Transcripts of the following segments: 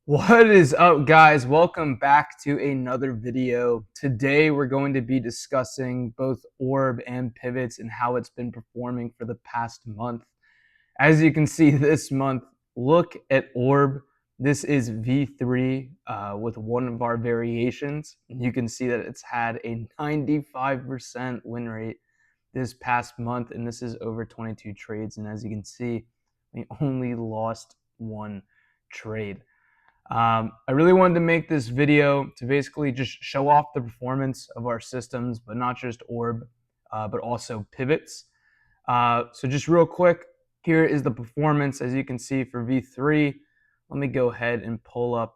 What is up, guys? Welcome back to another video. Today we're going to be discussing both orb and pivots and how it's been performing for the past month. As you can see this month, look at orb. This is V3 with one of our variations. You can see that it's had a 95% win rate this past month, and this is over 22 trades. And as you can see, we only lost one trade. I really wanted to make this video to basically just show off the performance of our systems, but not just orb, but also pivots. So just real quick, here is the performance, as you can see, for V3. Let me go ahead and pull up.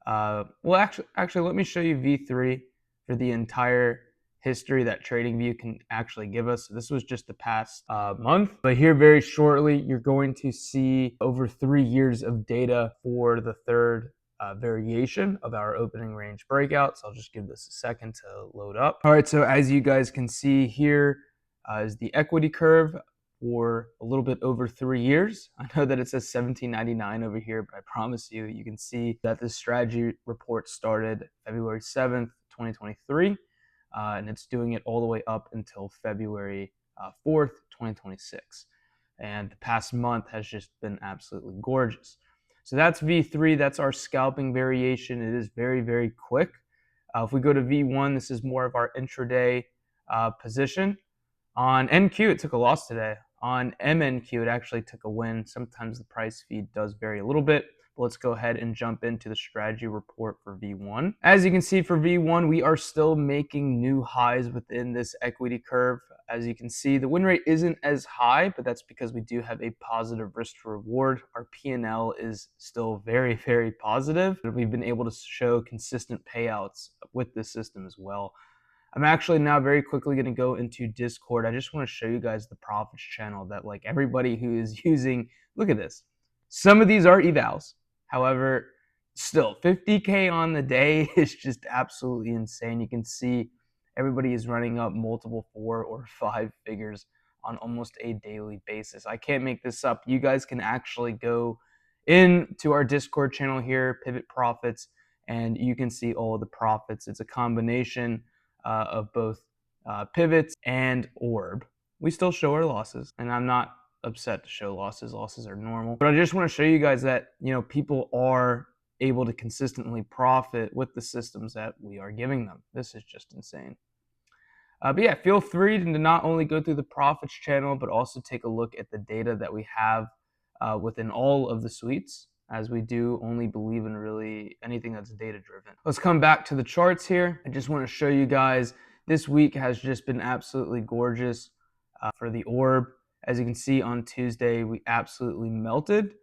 Actually, let me show you V3 for the entire history that TradingView can actually give us. So this was just the past month, but here very shortly, you're going to see over 3 years of data for the third variation of our opening range breakout. So I'll just give this a second to load up. All right, so as you guys can see here is the equity curve for a little bit over 3 years. I know that it says 1799 over here, but I promise you, you can see that this strategy report started February 7th, 2023. And it's doing it all the way up until February 4th, 2026. And the past month has just been absolutely gorgeous. So that's V3, that's our scalping variation. It is very, very quick. If we go to V1, this is more of our intraday position. On NQ, it took a loss today. On MNQ, it actually took a win. Sometimes the price feed does vary a little bit. Let's go ahead and jump into the strategy report for V1. As you can see for V1, we are still making new highs within this equity curve. As you can see, the win rate isn't as high, but that's because we do have a positive risk to reward. Our P&L is still very, very positive. We've been able to show consistent payouts with this system as well. I'm actually now very quickly going to go into Discord. I just want to show you guys the profits channel that like everybody who is using, look at this. Some of these are evals. However, still 50K on the day is just absolutely insane. You can see everybody is running up multiple 4 or 5 figures on almost a daily basis. I can't make this up. You guys can actually go into our Discord channel here, Pivot Profits, and you can see all of the profits. It's a combination of both pivots and orb. We still show our losses, and I'm not upset to show losses. Losses are normal. But I just want to show you guys that, people are able to consistently profit with the systems that we are giving them. This is just insane. But yeah, feel free to not only go through the profits channel, but also take a look at the data that we have within all of the suites, as we do only believe in really anything that's data driven. Let's come back to the charts here. I just want to show you guys this week has just been absolutely gorgeous for the orb. As you can see, on Tuesday, we absolutely melted.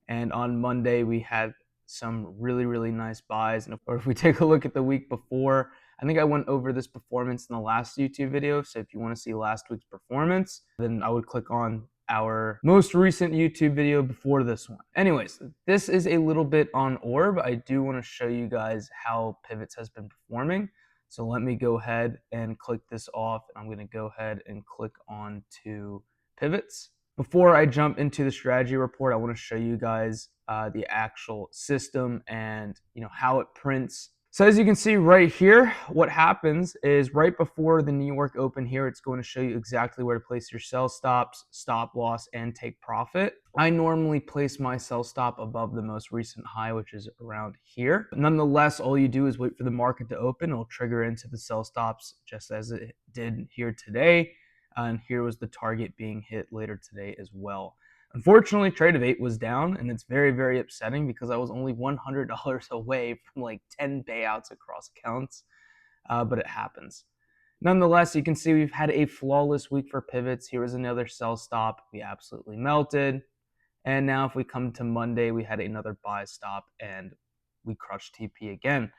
And on Monday, we had some really, really nice buys. And if we take a look at the week before, I think I went over this performance in the last YouTube video. So if you want to see last week's performance, then I would click on our most recent YouTube video before this one. Anyways, this is a little bit on orb. I do want to show you guys how pivots has been performing. So let me go ahead and click this off. I'm going to go ahead and click on to pivots. Before I jump into the strategy report, I want to show you guys the actual system and how it prints. So as you can see right here, what happens is right before the New York Open here, it's going to show you exactly where to place your sell stops, stop loss, and take profit. I normally place my sell stop above the most recent high, which is around here. But nonetheless, all you do is wait for the market to open. It'll trigger into the sell stops just as it did here today. And here was the target being hit later today as well. Unfortunately, Trade of 8 was down, and it's very, very upsetting because I was only $100 away from like 10 payouts across accounts, but it happens. Nonetheless, you can see we've had a flawless week for pivots. Here was another sell stop. We absolutely melted. And now if we come to Monday, we had another buy stop, and we crushed TP again.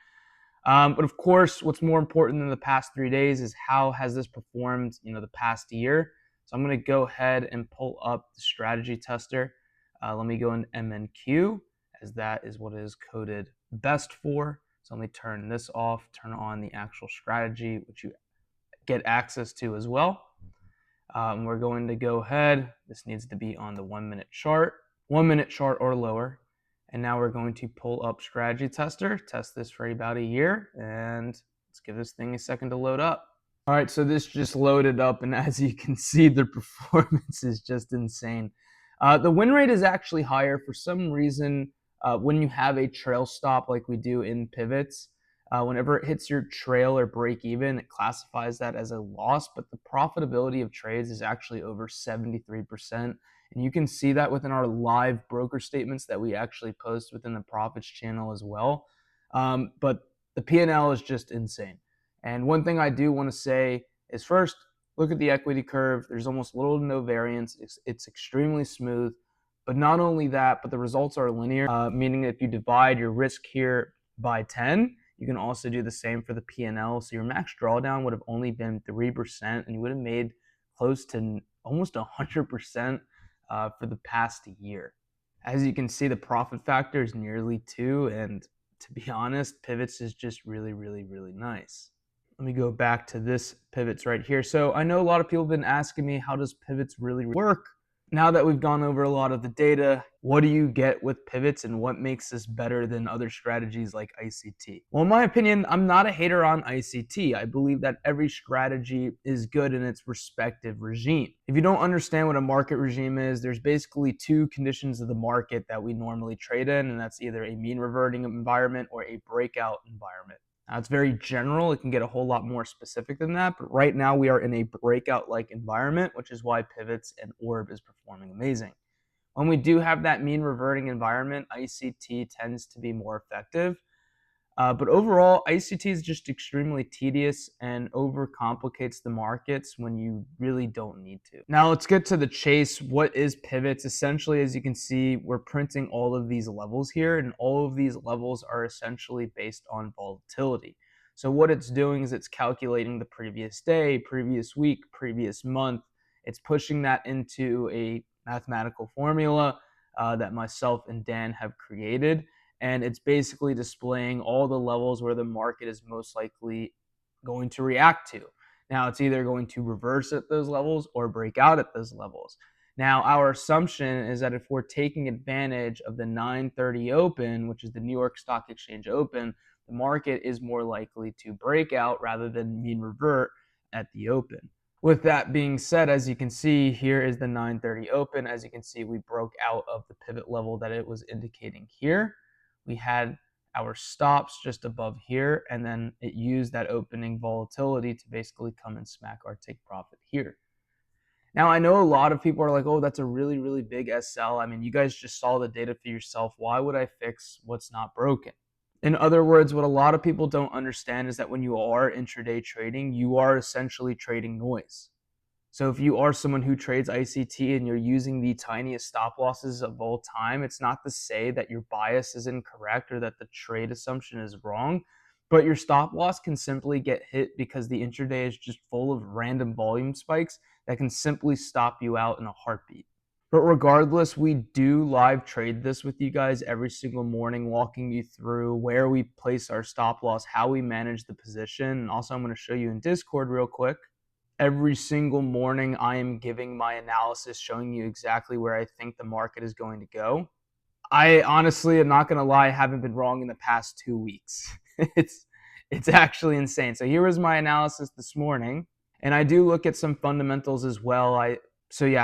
But of course, what's more important than the past 3 days is how has this performed, the past year. So I'm going to go ahead and pull up the strategy tester. Let me go in MNQ, as that is what it is coded best for. So let me turn this off, turn on the actual strategy, which you get access to as well. We're going to go ahead. This needs to be on the 1 minute chart or lower. And now we're going to pull up Strategy Tester, test this for about a year, and let's give this thing a second to load up. All right, so this just loaded up, and as you can see, the performance is just insane. The win rate is actually higher for some reason. When you have a trail stop like we do in pivots, whenever it hits your trail or break even, it classifies that as a loss, but the profitability of trades is actually over 73%. And you can see that within our live broker statements that we actually post within the profits channel as well. But the P&L is just insane. And one thing I do want to say is first, look at the equity curve. There's almost little to no variance. It's extremely smooth. But not only that, but the results are linear, meaning if you divide your risk here by 10, you can also do the same for the P&L. So your max drawdown would have only been 3%, and you would have made close to almost 100% for the past year. As you can see, the profit factor is nearly 2, and to be honest, pivots is just really, really, really nice. Let me go back to this pivots right here. So I know a lot of people have been asking me, how does pivots really work? Now that we've gone over a lot of the data, what do you get with pivots and what makes this better than other strategies like ICT? Well, in my opinion, I'm not a hater on ICT. I believe that every strategy is good in its respective regime. If you don't understand what a market regime is, there's basically two conditions of the market that we normally trade in, and that's either a mean reverting environment or a breakout environment. Now, it's very general. It can get a whole lot more specific than that. But right now we are in a breakout-like environment, which is why pivots and orb is performing amazing. When we do have that mean reverting environment, ICT tends to be more effective. But overall, ICT is just extremely tedious and overcomplicates the markets when you really don't need to. Now let's get to the chase. What is pivots? Essentially, as you can see, we're printing all of these levels here, and all of these levels are essentially based on volatility. So what it's doing is it's calculating the previous day, previous week, previous month. It's pushing that into a mathematical formula that myself and Dan have created. And it's basically displaying all the levels where the market is most likely going to react to. Now, it's either going to reverse at those levels or break out at those levels. Now, our assumption is that if we're taking advantage of the 9:30 open, which is the New York Stock Exchange open, the market is more likely to break out rather than mean revert at the open. With that being said, as you can see, here is the 9:30 open. As you can see, we broke out of the pivot level that it was indicating here. We had our stops just above here, and then it used that opening volatility to basically come and smack our take profit here. Now, I know a lot of people are like, oh, that's a really, really big SL. I mean, you guys just saw the data for yourself. Why would I fix what's not broken? In other words, what a lot of people don't understand is that when you are intraday trading, you are essentially trading noise. So if you are someone who trades ICT and you're using the tiniest stop losses of all time, it's not to say that your bias is incorrect or that the trade assumption is wrong, but your stop loss can simply get hit because the intraday is just full of random volume spikes that can simply stop you out in a heartbeat. But regardless, we do live trade this with you guys every single morning, walking you through where we place our stop loss, how we manage the position. And also, I'm going to show you in Discord real quick. Every single morning, I am giving my analysis, showing you exactly where I think the market is going to go. I honestly am not going to lie, haven't been wrong in the past 2 weeks. It's actually insane. So here was my analysis this morning, and I do look at some fundamentals as well. I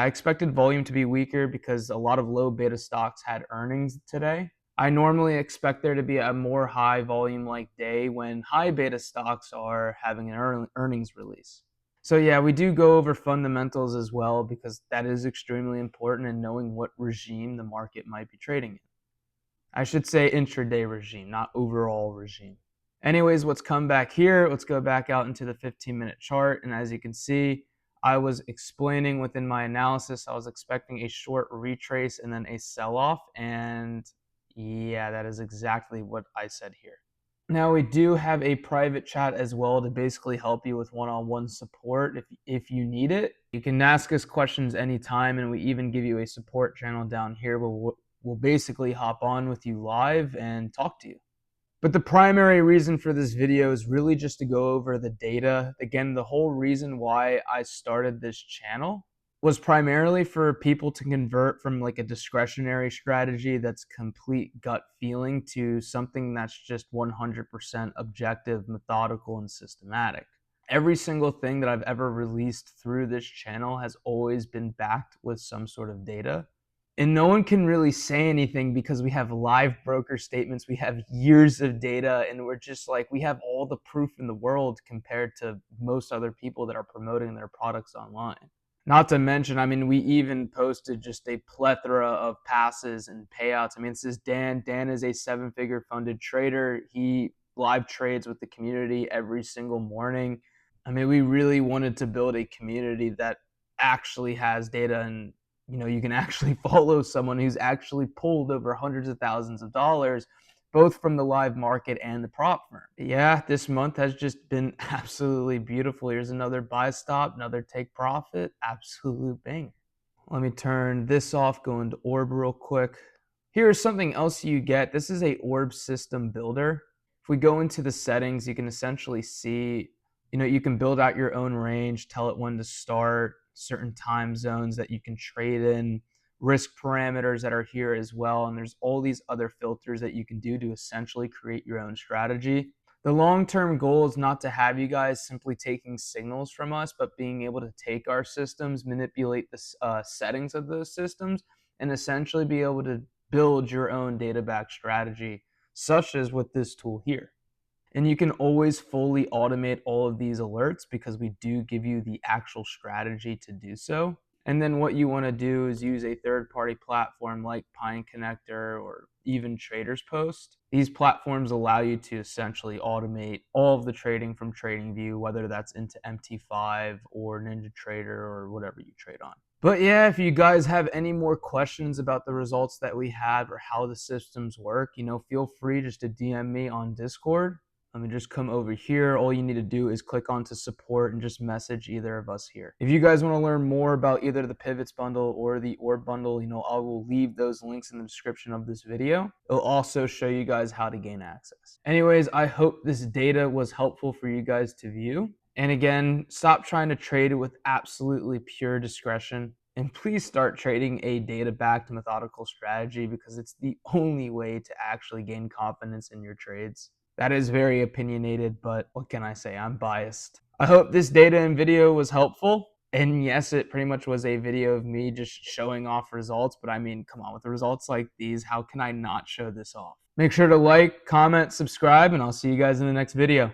expected volume to be weaker because a lot of low beta stocks had earnings today. I normally expect there to be a more high volume like day when high beta stocks are having an earnings release. So yeah, we do go over fundamentals as well because that is extremely important in knowing what regime the market might be trading in. I should say intraday regime, not overall regime. Anyways, let's come back here. Let's go back out into the 15-minute chart. And as you can see, I was explaining within my analysis, I was expecting a short retrace and then a sell-off. And yeah, that is exactly what I said here. Now, we do have a private chat as well to basically help you with one-on-one support if you need it. You can ask us questions anytime, and we even give you a support channel down here where we'll basically hop on with you live and talk to you. But the primary reason for this video is really just to go over the data. Again, the whole reason why I started this channel was primarily for people to convert from like a discretionary strategy that's complete gut feeling to something that's just 100% objective, methodical, and systematic. Every single thing that I've ever released through this channel has always been backed with some sort of data. And no one can really say anything because we have live broker statements, we have years of data, and we're just like, we have all the proof in the world compared to most other people that are promoting their products online. Not to mention, I mean, we even posted just a plethora of passes and payouts. I mean, this is Dan. Dan is a seven-figure funded trader. He live trades with the community every single morning. I mean, we really wanted to build a community that actually has data, and you can actually follow someone who's actually pulled over hundreds of thousands of dollars, both from the live market and the prop firm. Yeah, this month has just been absolutely beautiful. Here's another buy stop, another take profit, absolute bang. Let me turn this off, go into Orb real quick. Here's something else you get. This is a Orb system builder. If we go into the settings, you can essentially see, you can build out your own range, tell it when to start, certain time zones that you can trade in, risk parameters that are here as well. And there's all these other filters that you can do to essentially create your own strategy. The long-term goal is not to have you guys simply taking signals from us, but being able to take our systems, manipulate the settings of those systems, and essentially be able to build your own data-backed strategy, such as with this tool here. And you can always fully automate all of these alerts because we do give you the actual strategy to do so. And then what you want to do is use a third-party platform like Pine Connector or even Traders Post. These platforms allow you to essentially automate all of the trading from TradingView, whether that's into MT5 or NinjaTrader or whatever you trade on. But yeah, if you guys have any more questions about the results that we have or how the systems work, feel free just to DM me on Discord. Let me just come over here. All you need to do is click onto support and just message either of us here. If you guys want to learn more about either the pivots bundle or the orb bundle, I will leave those links in the description of this video. It'll also show you guys how to gain access. Anyways, I hope this data was helpful for you guys to view. And again, stop trying to trade with absolutely pure discretion. And please start trading a data-backed methodical strategy because it's the only way to actually gain confidence in your trades. That is very opinionated, but what can I say? I'm biased. I hope this data and video was helpful. And yes, it pretty much was a video of me just showing off results, but I mean, come on, with the results like these, how can I not show this off? Make sure to like, comment, subscribe, and I'll see you guys in the next video.